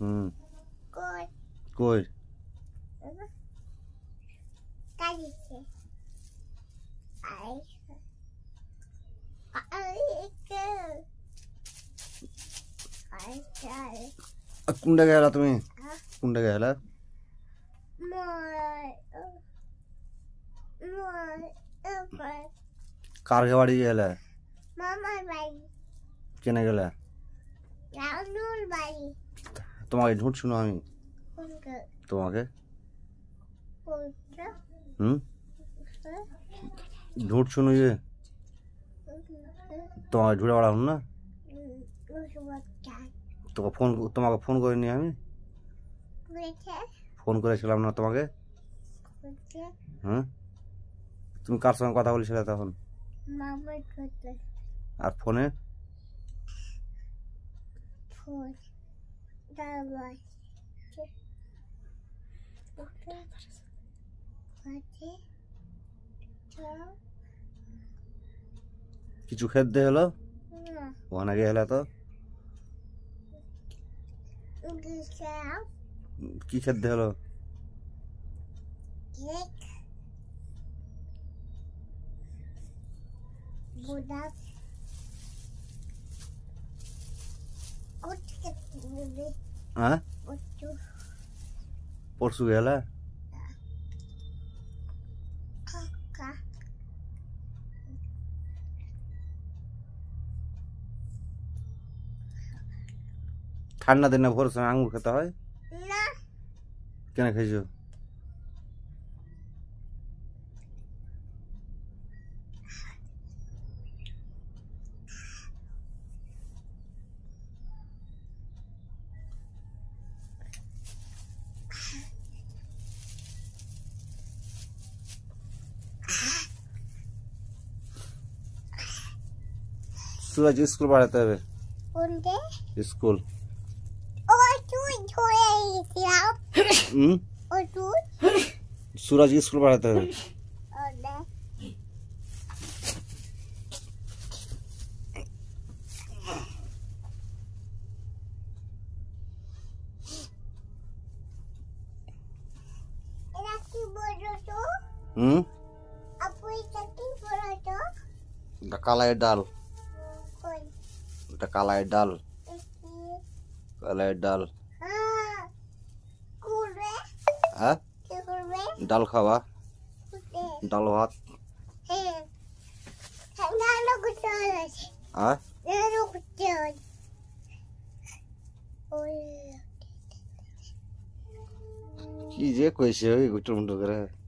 কই কই কালিছে আইছে কোনটা গেলা তুমি কোনটা গেলা কার বাড়ি গেলা মামার বাড়ি কেনে গেলা রানুর বাড়ি তোমাকে ঝুট শুনো আমি কোনকে তোমাকে কোনটা ঝুট শুনো যে তোমাকে ঝুড়ে বেড়া না তোমাকে ফোন করিনি আমি ফোন করেছিলাম না তোমাকে তুমি কার সঙ্গে কথা বলছিলে তখন আর ফোনে কিছু খেতে হলো ওখানে গিয়ে হলো তো কি খেতে হলো হ্যাঁ পরশু গেলা ঠান্ডা দিনে ভোর সময় আঙুর খেতে হয় কেন খাইছো सूरज स्कूल पढ़ाते हुए स्कूल सूरज स्कूल पढ़ाते हुए काला डाल काला डाल काला डाल डाल खावा डाल भात की जे कैसे गुटर मुटर करे